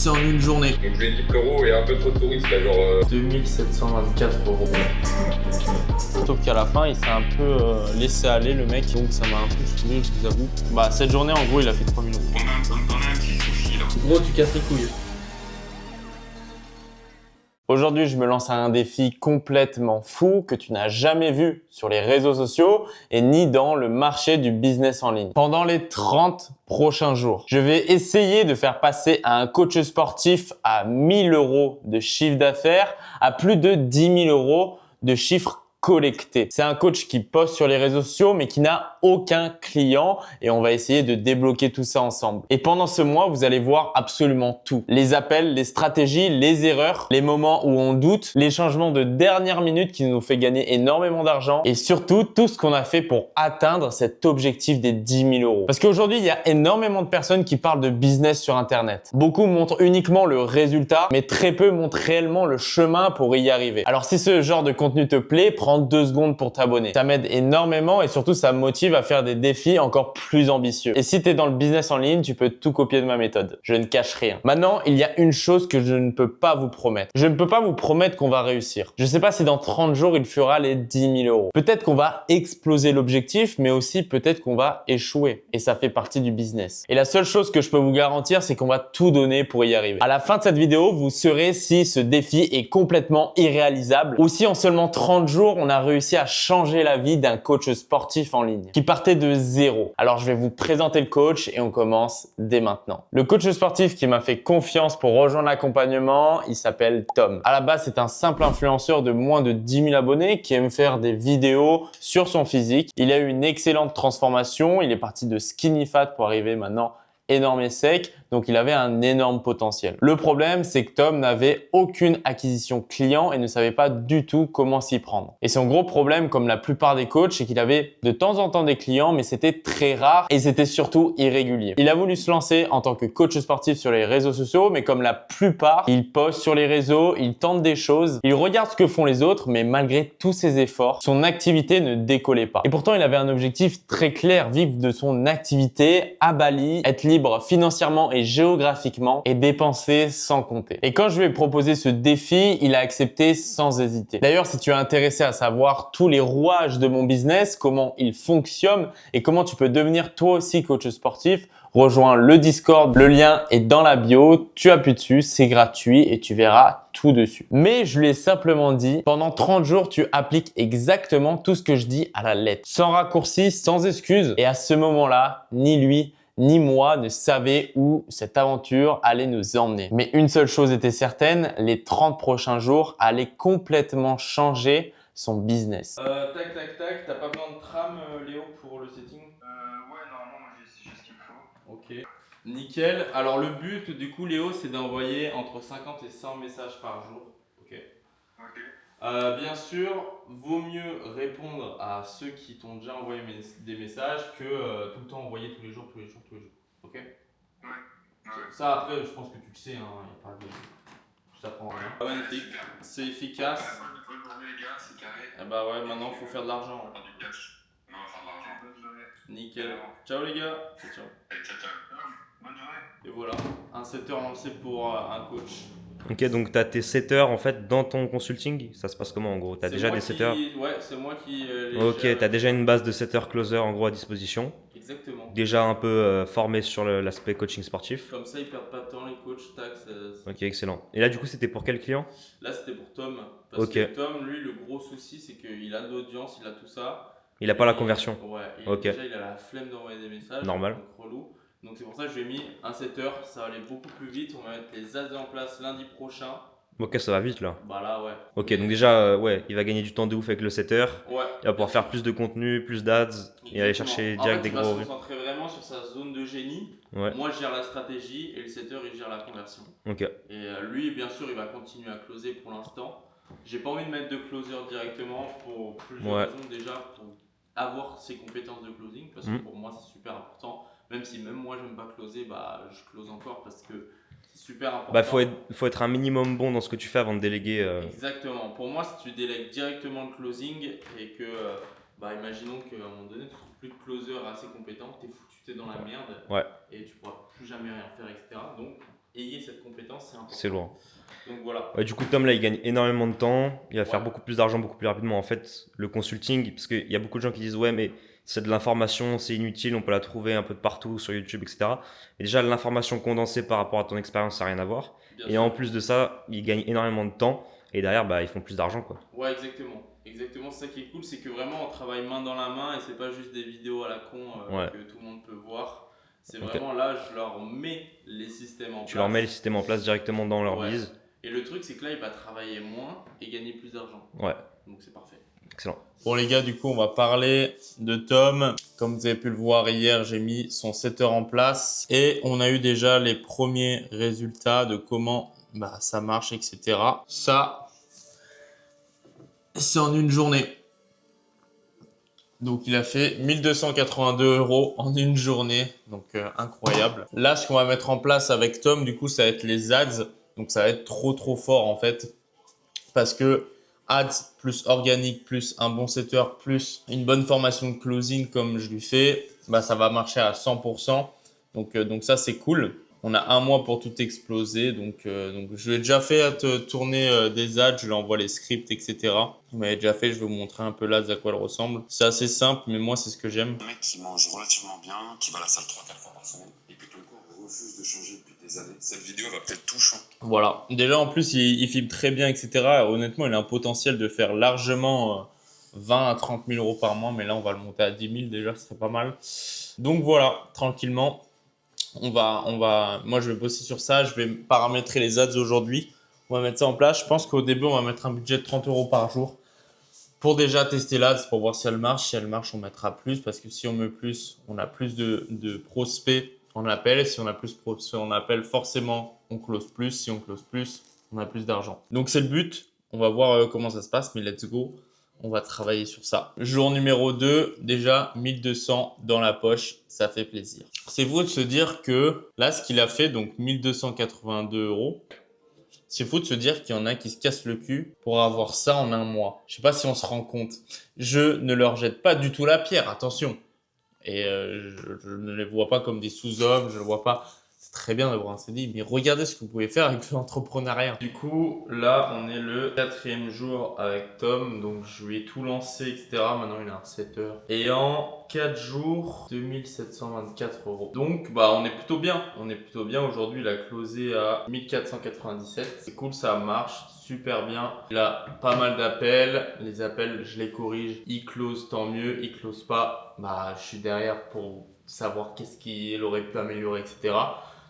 c'est en une journée. Donc je lui ai dit frérot, il y a un peu trop de touristes là, genre 2724 €. Sauf qu'à la fin, il s'est un peu laissé aller le mec, donc ça m'a un peu saoulé, je vous avoue. Bah cette journée, en gros, il a fait 3000 €. On a un petit souci là. Gros, tu casses les couilles. Aujourd'hui, je me lance à un défi complètement fou que tu n'as jamais vu sur les réseaux sociaux et ni dans le marché du business en ligne. Pendant les 30 prochains jours, je vais essayer de faire passer un coach sportif à 1000 € de chiffre d'affaires à plus de 10 000 € de chiffre collecté. C'est un coach qui poste sur les réseaux sociaux mais qui n'a aucun client et on va essayer de débloquer tout ça ensemble. Et pendant ce mois, vous allez voir absolument tout. Les appels, les stratégies, les erreurs, les moments où on doute, les changements de dernière minute qui nous fait gagner énormément d'argent et surtout tout ce qu'on a fait pour atteindre cet objectif des 10 000 €. Parce qu'aujourd'hui, il y a énormément de personnes qui parlent de business sur Internet. Beaucoup montrent uniquement le résultat, mais très peu montrent réellement le chemin pour y arriver. Alors si ce genre de contenu te plaît, prends 2 secondes pour t'abonner. Ça m'aide énormément et surtout ça me motive à faire des défis encore plus ambitieux. Et si tu es dans le business en ligne, tu peux tout copier de ma méthode. Je ne cache rien. Maintenant, il y a une chose que je ne peux pas vous promettre. Je ne peux pas vous promettre qu'on va réussir. Je ne sais pas si dans 30 jours, il fera les 10 000 €. Peut-être qu'on va exploser l'objectif, mais aussi peut-être qu'on va échouer. Et ça fait partie du business. Et la seule chose que je peux vous garantir, c'est qu'on va tout donner pour y arriver. À la fin de cette vidéo, vous saurez si ce défi est complètement irréalisable ou si en seulement 30 jours, on a réussi à changer la vie d'un coach sportif en ligne qui partait de zéro. Alors, je vais vous présenter le coach et on commence dès maintenant. Le coach sportif qui m'a fait confiance pour rejoindre l'accompagnement, il s'appelle Tom. À la base, c'est un simple influenceur de moins de 10 000 abonnés qui aime faire des vidéos sur son physique. Il a eu une excellente transformation. Il est parti de skinny fat pour arriver maintenant énorme et sec, donc il avait un énorme potentiel. Le problème, c'est que Tom n'avait aucune acquisition client et ne savait pas du tout comment s'y prendre. Et son gros problème, comme la plupart des coachs, c'est qu'il avait de temps en temps des clients, mais c'était très rare et c'était surtout irrégulier. Il a voulu se lancer en tant que coach sportif sur les réseaux sociaux, mais comme la plupart, il poste sur les réseaux, il tente des choses, il regarde ce que font les autres, mais malgré tous ses efforts, son activité ne décollait pas. Et pourtant, il avait un objectif très clair, vivre de son activité à Bali, être libre financièrement et géographiquement et dépenser sans compter. Et quand je lui ai proposé ce défi, il a accepté sans hésiter. D'ailleurs, si tu es intéressé à savoir tous les rouages de mon business, comment il fonctionne et comment tu peux devenir toi aussi coach sportif, rejoins le Discord, le lien est dans la bio, tu appuies dessus, c'est gratuit et tu verras tout dessus. Mais je lui ai simplement dit, pendant 30 jours, tu appliques exactement tout ce que je dis à la lettre, sans raccourci, sans excuse. Et à ce moment-là, ni lui, ni moi ne savait où cette aventure allait nous emmener. Mais une seule chose était certaine, les 30 prochains jours allaient complètement changer son business. Tac, t'as pas besoin de tram, Léo, pour le setting? Ouais, normalement, moi j'ai ce qu'il me faut. Ok. Nickel. Alors le but, du coup, Léo, c'est d'envoyer entre 50 et 100 messages par jour. Ok. Ok. Bien sûr, vaut mieux répondre à ceux qui t'ont déjà envoyé des messages que tout le temps envoyer tous les jours. Ok? Ouais. Ça, après, je pense que tu le sais, hein, y a pas de... Je t'apprends rien. Magnifique, c'est efficace. Bonne journée les gars, c'est carré. Eh bah ouais, maintenant faut faire de l'argent. On va faire du cash. On va faire de l'argent. Bonne journée. Nickel. Ciao les gars. Ciao. Allez, ciao, ciao. Bonne journée. Et voilà, un setter lancé pour un coach. Ok, donc tu as tes setters en fait dans ton consulting. Ça se passe comment en gros? Tu as déjà des setters? Ouais, c'est moi qui les Ok, gère. tu as déjà une base de setters closer en gros à disposition. Exactement. Déjà un peu formé sur l'aspect coaching sportif. Comme ça, ils perdent pas de temps, les coachs, tac. Ok, excellent. Et là du coup, c'était pour quel client? Là, c'était pour Tom. Parce Ok. que Tom, lui, le gros souci, c'est qu'il a de l'audience, il a tout ça. Il a pas la conversion. Ouais, et Ok. déjà, il a la flemme d'envoyer des messages. Normal. Donc, relou. Donc, c'est pour ça que je lui ai mis un setter. Ça va aller beaucoup plus vite. On va mettre les ads en place lundi prochain. Ok, ça va vite là. Bah là, ouais. Ok, donc déjà, ouais, il va gagner du temps de ouf avec le setter. Ouais. Il va pouvoir faire plus de contenu, plus d'ads et aller chercher direct des gros Il va se revenus. concentrer vraiment sur sa zone de génie. Ouais. Moi, je gère la stratégie et le setter, il gère la conversion. Ok. Et lui, bien sûr, il va continuer à closer pour l'instant. J'ai pas envie de mettre de closer directement pour plusieurs raisons. Déjà, pour avoir ses compétences de closing, parce que pour moi, c'est super important. Même si même moi, j'aime pas closer, bah, je close encore parce que c'est super important. Bah, faut être un minimum bon dans ce que tu fais avant de déléguer. Exactement. Pour moi, si tu délègues directement le closing et que, bah, imaginons qu'à un moment donné, tu trouves plus de closer assez compétent, t'es foutu, t'es dans la merde Ouais. et tu pourras plus jamais rien faire, etc. Donc, ayez cette compétence, c'est important. C'est lourd. Donc voilà. Ouais, du coup, Tom, là, il gagne énormément de temps. Il va faire beaucoup plus d'argent beaucoup plus rapidement. En fait, le consulting, parce qu'il y a beaucoup de gens qui disent ouais, mais c'est de l'information, c'est inutile, on peut la trouver un peu de partout sur YouTube, etc. Et déjà, l'information condensée par rapport à ton expérience, ça n'a rien à voir. Bien Et sûr. en plus de ça, ils gagnent énormément de temps. Et derrière, bah, ils font plus d'argent, quoi. Ouais, exactement. Exactement, c'est ça qui est cool, c'est que vraiment on travaille main dans la main et c'est pas juste des vidéos à la con Ouais. que tout le monde peut voir. C'est Ok. vraiment là, je leur mets les systèmes en place. Tu leur mets les systèmes en place directement dans leur Ouais. bise. Et le truc, c'est que là, il va travailler moins et gagner plus d'argent. Ouais, Donc c'est parfait. excellent. Bon les gars, du coup, on va parler de Tom. Comme vous avez pu le voir hier, j'ai mis son setter en place et on a eu déjà les premiers résultats de comment ça marche, etc. Ça, c'est en une journée. Donc il a fait 1282 € en une journée, donc incroyable. Là, ce qu'on va mettre en place avec Tom, du coup, ça va être les ads. Donc ça va être trop fort en fait, parce que ads plus organique plus un bon setter plus une bonne formation de closing comme je lui fais, ça va marcher à 100%. Donc ça c'est cool. On a un mois pour tout exploser, donc je l'ai déjà fait à te tourner des ads, je lui envoie les scripts, etc. Il m'avait déjà fait, je vais vous montrer un peu l'ads à quoi elle ressemble. C'est assez simple, mais moi c'est ce que j'aime. Un mec qui mange relativement bien, qui va à la salle 3-4 fois par semaine, et puis ton corps refuse de changer depuis des années. Cette vidéo va peut-être tout changer. Voilà. Déjà, en plus, il filme très bien, etc. Honnêtement, il a un potentiel de faire largement 20 à 30 000 € par mois, mais là, on va le monter à 10 000 déjà, ce serait pas mal. Donc voilà, tranquillement, moi, je vais bosser sur ça. Je vais paramétrer les ads aujourd'hui. On va mettre ça en place. Je pense qu'au début, on va mettre un budget de 30 € par jour pour déjà tester l'ads, pour voir si elle marche. Si elle marche, on mettra plus, parce que si on met plus, on a plus de prospects en appel. Si on a plus de prospects en appel, forcément, on close plus. Si on close plus, on a plus d'argent. Donc, c'est le but. On va voir comment ça se passe, mais let's go. On va travailler sur ça. Jour numéro 2, déjà 1200 dans la poche, ça fait plaisir. C'est fou de se dire que là, ce qu'il a fait, donc 1282 €, c'est fou de se dire qu'il y en a qui se cassent le cul pour avoir ça en un mois. Je sais pas si on se rend compte. Je ne leur jette pas du tout la pierre, attention. Et je ne les vois pas comme des sous-hommes, je ne vois pas. C'est très bien d'avoir un CDI, mais regardez ce que vous pouvez faire avec l'entrepreneuriat. Du coup, là, on est le 4e jour avec Tom, donc je lui ai tout lancé, etc. Maintenant, il a un setter. Et en 4 jours, 2724 €. Donc, on est plutôt bien. On est plutôt bien. Aujourd'hui, il a closé à 1497. C'est cool, ça marche super bien. Il a pas mal d'appels. Les appels, je les corrige. Il close, tant mieux. Il close pas, je suis derrière pour savoir qu'est-ce qu'il aurait pu améliorer, etc.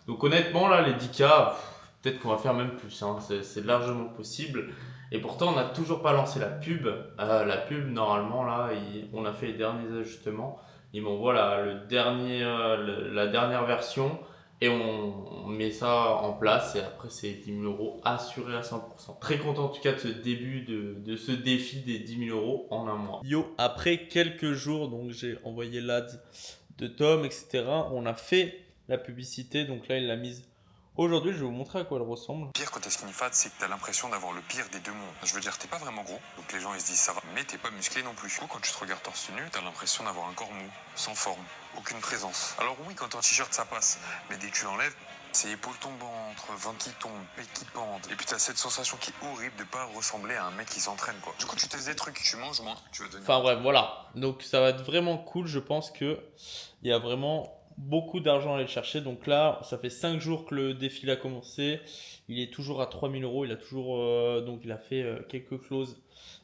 Donc honnêtement, là, les 10K, peut-être qu'on va faire même plus. Hein. C'est largement possible. Et pourtant, on n'a toujours pas lancé la pub. La pub, normalement, là, on a fait les derniers ajustements. Il m'envoie la dernière version. Et on met ça en place et après c'est 10 000 € assurés à 100%. Très content en tout cas de ce début de ce défi des 10 000 € en un mois. Yo, après quelques jours, donc j'ai envoyé l'ads de Tom, etc. On a fait la publicité, donc là il l'a mise aujourd'hui. Je vais vous montrer à quoi elle ressemble. Le pire quand t'es skinny fat, c'est que t'as l'impression d'avoir le pire des deux mondes. Je veux dire, t'es pas vraiment gros, donc les gens ils se disent ça va, mais t'es pas musclé non plus. Du coup, quand tu te regardes torse nu, t'as l'impression d'avoir un corps mou, sans forme, aucune présence. Alors oui, quand t'es en t-shirt ça passe, mais dès que tu l'enlèves, c'est épaules tombantes, ventre qui tombe, pec qui pente. Et puis t'as cette sensation qui est horrible de pas ressembler à un mec qui s'entraîne quoi. Du coup, tu testes des trucs, tu manges moins, tu vas devenir. Enfin bref, voilà. Donc ça va être vraiment cool. Je pense que il y a vraiment beaucoup d'argent à aller chercher. Donc là, ça fait 5 jours que le défilé a commencé. Il est toujours à 3 000 €. Il a toujours, donc il a fait quelques clauses.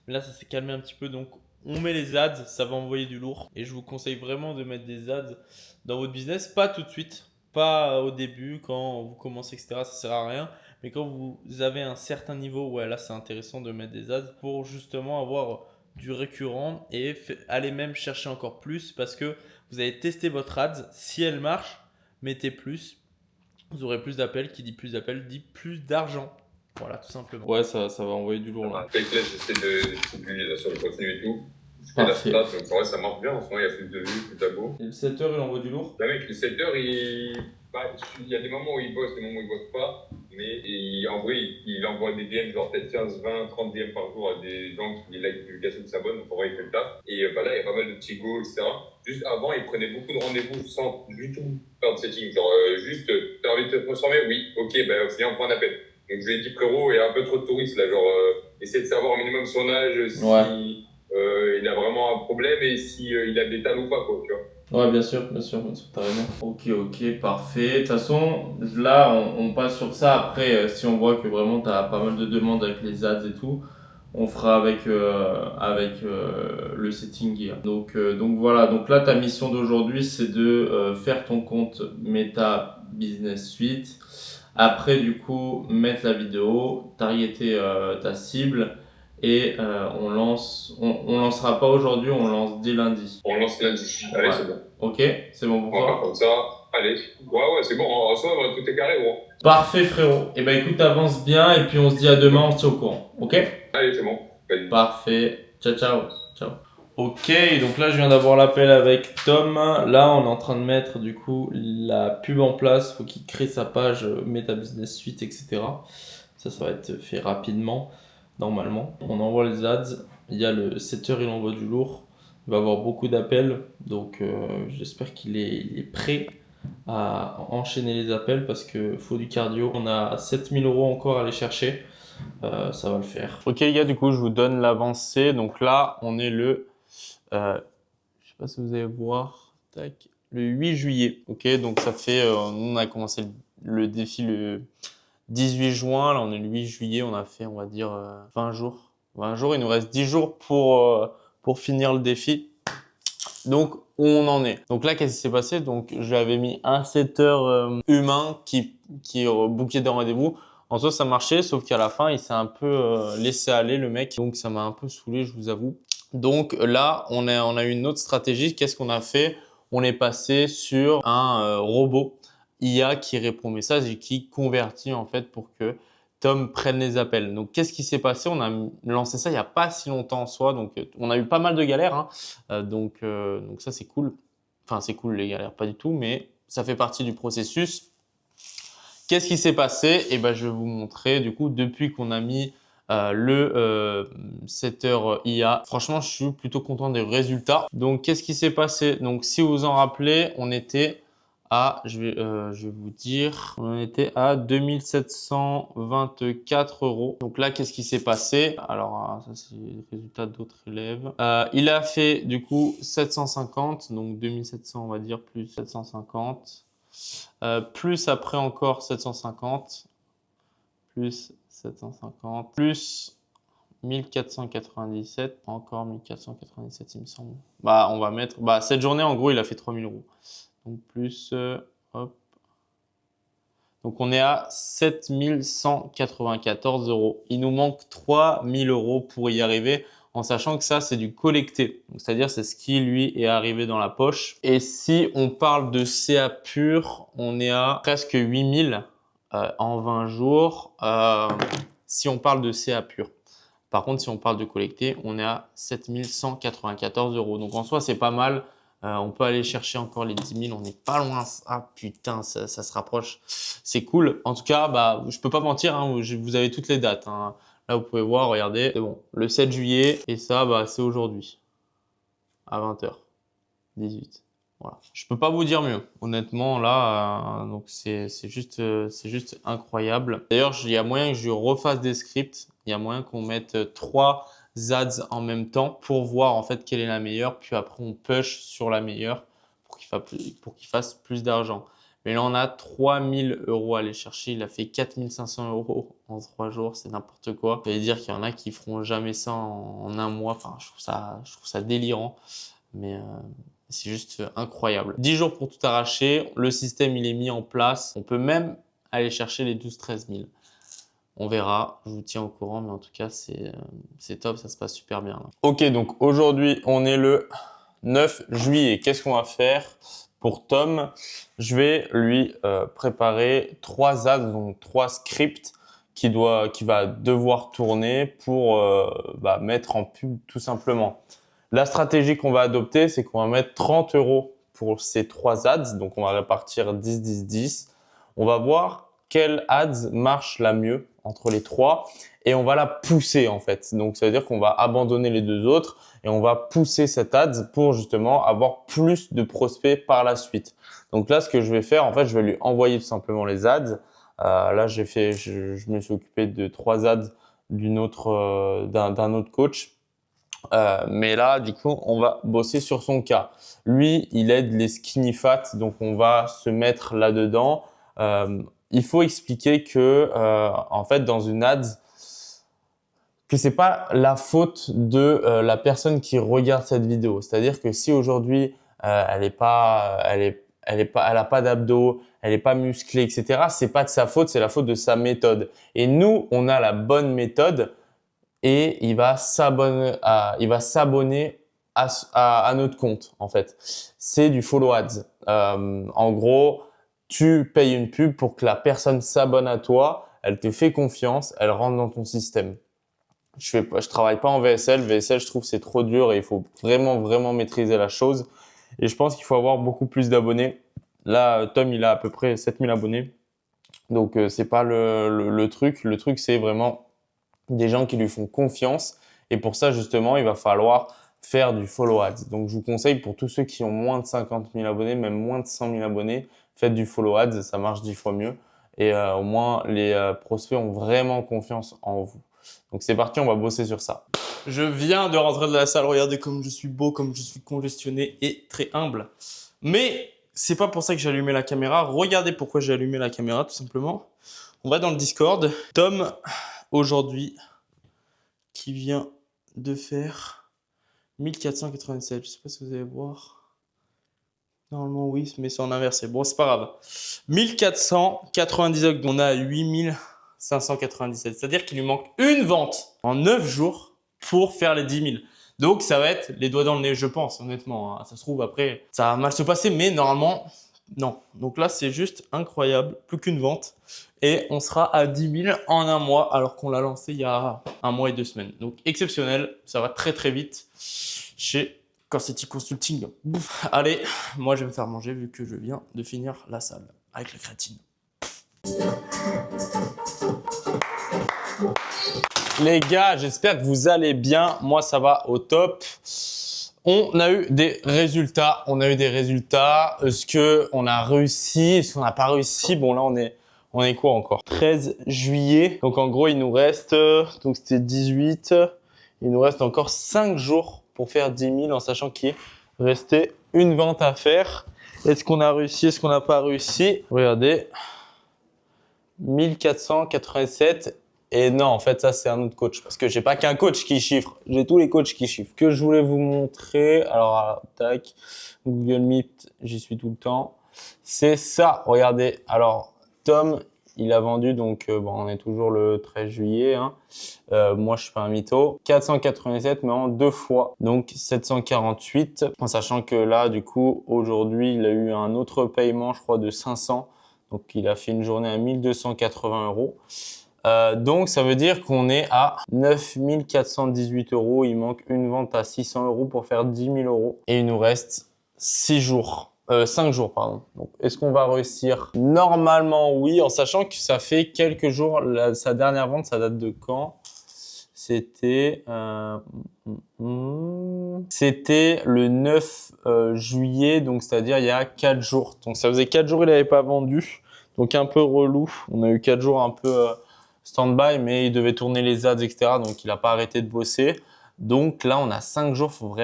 Mais là, ça s'est calmé un petit peu. Donc on met les ads, ça va envoyer du lourd. Et je vous conseille vraiment de mettre des ads dans votre business. Pas tout de suite, pas au début, quand vous commencez, etc. Ça sert à rien. Mais quand vous avez un certain niveau, ouais, là c'est intéressant de mettre des ads pour justement avoir du récurrent et aller même chercher encore plus parce que vous allez tester votre ads. Si elle marche, mettez plus. Vous aurez plus d'appels. Qui dit plus d'appels dit plus d'argent. Voilà, tout simplement. Ouais, ça va envoyer du lourd là. Avec là, j'essaie de publier sur le contenu et tout. Je fais la stat, donc en vrai, ça marche bien. En ce moment, il y a plus de vues, plus d'abos. Et le 7h, il envoie du lourd. Le mec, le 7h, il y a des moments où il bosse, des moments où il bosse pas. Mais en vrai, il envoie des DM, genre peut-être 15, 20, 30 DM par jour à des gens qui like les publications, qui s'abonnent. Donc en vrai, il fait le taf. Et là, il y a pas mal de petits go, etc. Juste avant, il prenait beaucoup de rendez-vous sans du tout faire de setting. Genre, juste, t'as envie de te transformer? Oui. Ok, ben, viens, on prend un appel. Donc, je lui ai dit, frérot, il y a un peu trop de touristes, là. Genre, essaie de savoir au minimum son âge, si il a vraiment un problème et si il a des talons ou pas, quoi, tu vois. Ouais, bien sûr, t'as raison. Ok, parfait. De toute façon, là, on passe sur ça. Après, si on voit que vraiment t'as pas mal de demandes avec les ads et tout, on fera avec le setting gear. Donc voilà, donc là, ta mission d'aujourd'hui, c'est de faire ton compte Meta Business Suite. Après, du coup, mettre la vidéo, targeter ta cible. Et on lancera pas aujourd'hui, on lance dès lundi. On lance lundi. Allez, Ouais. c'est bon. Ok, c'est bon pour On va toi? faire comme ça. Allez. Ouais, c'est bon. En soi, tout est carré, gros. Parfait frérot. Et ben écoute, avance bien et puis on se dit à demain, on se tient au courant. Ok? Allez, c'est bon. Vas-y. Parfait. Ciao. Ok, donc là je viens d'avoir l'appel avec Tom. Là on est en train de mettre du coup la pub en place. Faut qu'il crée sa page Meta Business Suite, etc. Ça va être fait rapidement, normalement. On envoie les ads. Il y a le 7h, il envoie du lourd. Il va avoir beaucoup d'appels. Donc j'espère qu'il est prêt à enchaîner les appels parce que faut du cardio. On a 7000 € encore à aller chercher. Ça va le faire. Ok les gars, du coup je vous donne l'avancée. Donc là on est je sais pas si vous allez voir, tac, le 8 juillet. Ok, donc ça fait, on a commencé le défi le 18 juin. Là on est le 8 juillet, on a fait on va dire 20 jours. 20 jours, il nous reste 10 jours pour finir le défi. Donc, où on en est. Donc là, qu'est-ce qui s'est passé? Donc, j'avais mis un setter humain qui bookait des rendez-vous. En soi, ça marchait, sauf qu'à la fin, il s'est un peu laissé aller, le mec. Donc, ça m'a un peu saoulé, je vous avoue. Donc là, on a eu une autre stratégie. Qu'est-ce qu'on a fait? On est passé sur un robot IA qui répond aux messages et qui convertit en fait pour que Tom prenne les appels. Donc, qu'est-ce qui s'est passé? On a lancé ça il n'y a pas si longtemps en soi. Donc, on a eu pas mal de galères. Hein. Donc ça, c'est cool. Enfin, c'est cool les galères, pas du tout, mais ça fait partie du processus. Qu'est-ce qui s'est passé? Eh ben, je vais vous montrer. Du coup, depuis qu'on a mis le setter IA, franchement, je suis plutôt content des résultats. Donc, qu'est-ce qui s'est passé? Donc, si vous vous en rappelez, on était à, je vais vous dire, on était à 2724 €. Donc là, qu'est-ce qui s'est passé? Alors, ça, c'est le résultat d'autres élèves. Il a fait du coup 750, donc 2700, on va dire, plus 750. Plus après encore 750, plus 750, plus 1497, encore 1497 il me semble. Bah on va mettre, bah cette journée en gros il a fait 3000 €. Donc plus, hop. Donc on est à 7194 €. Il nous manque 3000 € pour y arriver, en sachant que ça c'est du collecté. C'est-à-dire c'est ce qui lui est arrivé dans la poche. Et si on parle de CA pur, on est à presque 8000 en 20 jours. Si on parle de CA pur. Par contre, si on parle de collecté, on est à 7194 €. Donc en soi, c'est pas mal. On peut aller chercher encore les 10 000. On n'est pas loin. Ah putain, ça se rapproche. C'est cool. En tout cas, bah, je peux pas mentir. Hein, vous avez toutes les dates. Hein. Là, vous pouvez voir. Regardez. C'est bon. Le 7 juillet. Et ça, bah, c'est aujourd'hui. À 20h18. Voilà. Je peux pas vous dire mieux. Honnêtement, là, donc c'est juste incroyable. D'ailleurs, il y a moyen que je refasse des scripts. Il y a moyen qu'on mette 3 ads en même temps pour voir en fait quelle est la meilleure. Puis après, on push sur la meilleure pour qu'il fasse plus d'argent. Mais là, on a 3000 € à aller chercher. Il a fait 4500 € en 3 jours. C'est n'importe quoi. Ça veut dire qu'il y en a qui feront jamais ça en un mois. Enfin, je trouve ça délirant. Mais c'est juste incroyable. 10 jours pour tout arracher. Le système, il est mis en place. On peut même aller chercher les 12-13 000. On verra. Je vous tiens au courant. Mais en tout cas, c'est top. Ça se passe super bien. Là. Ok, donc aujourd'hui, on est le 9 juillet. Qu'est-ce qu'on va faire pour Tom? Je vais lui préparer 3 ads, donc 3 scripts qui va devoir tourner pour mettre en pub tout simplement. La stratégie qu'on va adopter, c'est qu'on va mettre 30 € pour ces 3 ads. Donc, on va répartir 10, 10, 10. On va voir quel ads marche la mieux entre les trois et on va la pousser en fait. Donc ça veut dire qu'on va abandonner les deux autres et on va pousser cette ads pour justement avoir plus de prospects par la suite. Donc là, ce que je vais faire, en fait, je vais lui envoyer tout simplement les ads. Là, je me suis occupé de 3 ads d'un autre coach. Mais là, du coup, on va bosser sur son cas. Lui, il aide les skinny fat, donc on va se mettre là-dedans. Il faut expliquer que, en fait, dans une ads, que c'est pas la faute de la personne qui regarde cette vidéo. C'est-à-dire que si aujourd'hui elle a pas d'abdos, elle est pas musclée, etc. C'est pas de sa faute, c'est la faute de sa méthode. Et nous, on a la bonne méthode et il va s'abonner à notre compte en fait. C'est du follow ads. En gros, tu payes une pub pour que la personne s'abonne à toi, elle te fait confiance, elle rentre dans ton système. Je travaille pas en VSL. VSL, je trouve c'est trop dur et il faut vraiment maîtriser la chose. Et je pense qu'il faut avoir beaucoup plus d'abonnés. Là, Tom, il a à peu près 7000 abonnés. Donc, c'est pas le truc. Le truc, c'est vraiment des gens qui lui font confiance. Et pour ça, justement, il va falloir faire du follow ads. Donc, je vous conseille pour tous ceux qui ont moins de 50 000 abonnés, même moins de 100 000 abonnés, faites du follow ads. Ça marche 10 fois mieux. Et au moins, les prospects ont vraiment confiance en vous. Donc c'est parti, on va bosser sur ça. Je viens de rentrer de la salle, regardez comme je suis beau, comme je suis congestionné et très humble. Mais c'est pas pour ça que j'ai allumé la caméra. Regardez pourquoi j'ai allumé la caméra, tout simplement. On va dans le Discord. Tom, aujourd'hui, qui vient de faire 1487. Je sais pas si vous allez voir. Normalement, oui, mais c'est en inversé. Bon, c'est pas grave. 1497, on a 8597. C'est-à-dire qu'il lui manque une vente en 9 jours pour faire les 10 000. Donc, ça va être les doigts dans le nez, je pense, honnêtement. Ça se trouve, après, ça va mal se passer, mais normalement, non. Donc là, c'est juste incroyable. Plus qu'une vente. Et on sera à 10 000 en un mois, alors qu'on l'a lancé il y a 1 mois et 2 semaines. Donc, exceptionnel. Ça va très vite chez Corseti Consulting. Bouf. Allez, moi, je vais me faire manger vu que je viens de finir la salle avec la créatine. Les gars, j'espère que vous allez bien. Moi, ça va au top. On a eu des résultats. Est-ce qu'on a réussi? Est-ce qu'on n'a pas réussi? Bon, là, on est quoi encore? 13 juillet. Donc, en gros, il nous reste, donc c'était 18. Il nous reste encore 5 jours pour faire 10 000 en sachant qu'il restait une vente à faire. Est-ce qu'on a réussi? Est-ce qu'on n'a pas réussi? Regardez. 1487. Et non, en fait, ça, c'est un autre coach. Parce que j'ai pas qu'un coach qui chiffre. J'ai tous les coachs qui chiffrent. Que je voulais vous montrer. Alors, tac. Google Meet, j'y suis tout le temps. C'est ça. Regardez. Alors, Tom, il a vendu. Donc, bon, on est toujours le 13 juillet. Hein. Moi, je suis pas un mytho. 487, mais en 2 fois. Donc, 748. En sachant que là, du coup, aujourd'hui, il a eu un autre paiement, je crois, de 500. Donc, il a fait une journée à 1280 €. Donc, ça veut dire qu'on est à 9 418 €. Il manque une vente à 600 € pour faire 10 000 €. Et il nous reste 5 jours, pardon. Donc, est-ce qu'on va réussir? Normalement, oui, en sachant que ça fait quelques jours. Sa dernière vente, ça date de quand? C'était le 9 juillet, donc c'est-à-dire il y a 4 jours. Donc, ça faisait 4 jours il n'avait pas vendu. Donc, un peu relou. On a eu 4 jours un peu stand-by, mais il devait tourner les ads, etc. Donc, il n'a pas arrêté de bosser. Donc, là, on a 5 jours. Faut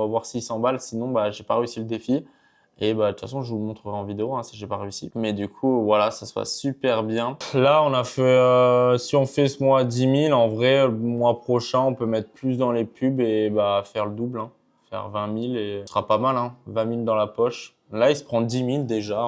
avoir 600 balles. Sinon, bah, j'ai pas réussi le défi. Et bah, de toute façon, je vous le montrerai en vidéo hein, si j'ai pas réussi. Mais du coup, voilà, ça se passe super bien. Là, on a fait, si on fait ce mois 10 000, en vrai, le mois prochain, on peut mettre plus dans les pubs et bah, faire le double. Hein. Faire 20 000 et ce sera pas mal. Hein. 20 000 dans la poche. Là, il se prend 10 000 déjà.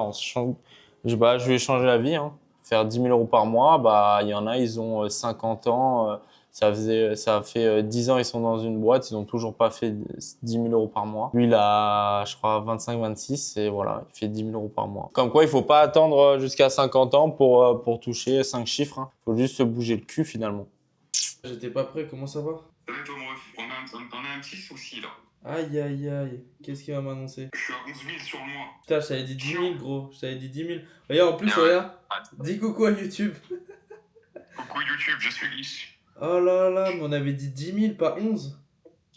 Je lui ai changé la vie. Hein. Faire 10 000 € par mois, bah, il y en a, ils ont 50 ans. Ça a fait 10 ans, ils sont dans une boîte, ils n'ont toujours pas fait 10 000 € par mois. Lui, il a, je crois, 25-26 et voilà, il fait 10 000 € par mois. Comme quoi, il faut pas attendre jusqu'à 50 ans pour toucher 5 chiffres. Hein. Faut juste se bouger le cul finalement. J'étais pas prêt, comment ça va? Salut toi, mon ref, on a un petit souci là. Aïe, qu'est-ce qu'il va m'annoncer? Je suis à 11 000 sur le mois. Putain, je t'avais dit 10 000 gros, je t'avais dit 10 000. Regarde, en plus, regarde, dis coucou à YouTube. je suis riche. Oh là là, mais on avait dit 10 000, pas 11.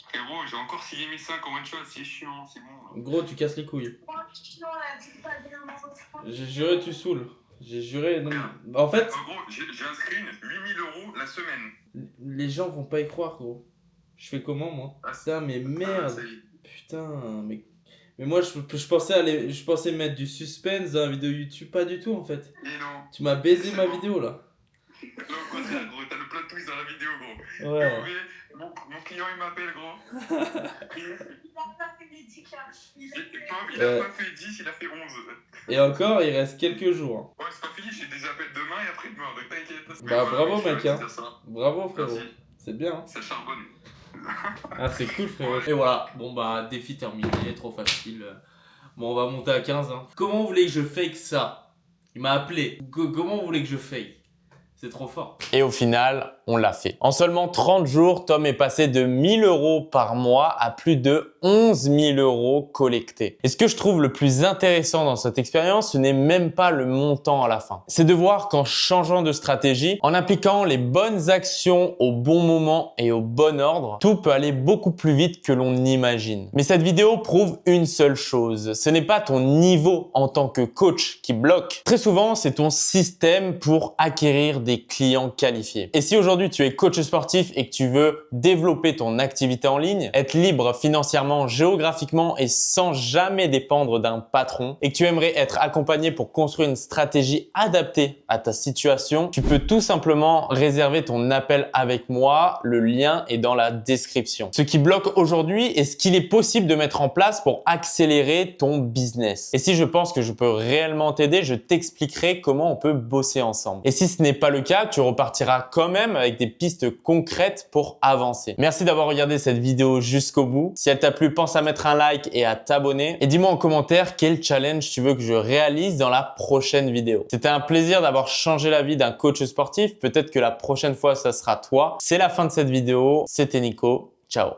Frérot, j'ai encore 6500 en one shot, c'est chiant, c'est bon. Gros, tu casses les couilles. J'ai juré, tu saoules. J'ai juré. Non. En fait, Gros, j'ai un screen, 8000 € la semaine. les gens vont pas y croire, gros. Je fais comment, moi? Putain, mais merde. Putain, mais moi, je pensais mettre du suspense dans la vidéo YouTube, pas du tout, en fait. Et non. Tu m'as baisé ma vidéo, là. Non, au contraire, gros, t'as le plot twist dans la vidéo, gros. Ouais. Mon client, il m'appelle, gros. Il a pas fait les 10 cartes. Il a pas fait 10, il a fait 11. Et encore, il reste quelques jours. Ouais, c'est pas fini, j'ai des appels demain et après-demain, donc t'inquiète. Bah, bravo, je mec, vais hein. dire ça. Bravo, frérot. Merci. C'est bien, hein. Ça charbonne. Ah, c'est cool, frérot. Et voilà, bon bah, défi terminé, trop facile. Bon, on va monter à 15. Hein. Comment vous voulez que je fake ça? Il m'a appelé. Comment vous voulez que je fake? C'est trop fort. Et au final, on l'a fait. En seulement 30 jours, Tom est passé de 1 000 € par mois à plus de 11 000 € collectés. Et ce que je trouve le plus intéressant dans cette expérience, ce n'est même pas le montant à la fin. C'est de voir qu'en changeant de stratégie, en appliquant les bonnes actions au bon moment et au bon ordre, tout peut aller beaucoup plus vite que l'on imagine. Mais cette vidéo prouve une seule chose. Ce n'est pas ton niveau en tant que coach qui bloque. Très souvent, c'est ton système pour acquérir des clients qualifiés. Et si aujourd'hui tu es coach sportif et que tu veux développer ton activité en ligne, être libre financièrement, géographiquement et sans jamais dépendre d'un patron, et que tu aimerais être accompagné pour construire une stratégie adaptée à ta situation, tu peux tout simplement réserver ton appel avec moi. Le lien est dans la description. Ce qui bloque aujourd'hui est ce qu'il est possible de mettre en place pour accélérer ton business. Et si je pense que je peux réellement t'aider, je t'expliquerai comment on peut bosser ensemble. Et si ce n'est pas le cas, tu repartiras quand même avec des pistes concrètes pour avancer. Merci d'avoir regardé cette vidéo jusqu'au bout. Si elle t'a plu, pense à mettre un like et à t'abonner. Et dis-moi en commentaire quel challenge tu veux que je réalise dans la prochaine vidéo. C'était un plaisir d'avoir changé la vie d'un coach sportif. Peut-être que la prochaine fois, ça sera toi. C'est la fin de cette vidéo. C'était Nico. Ciao.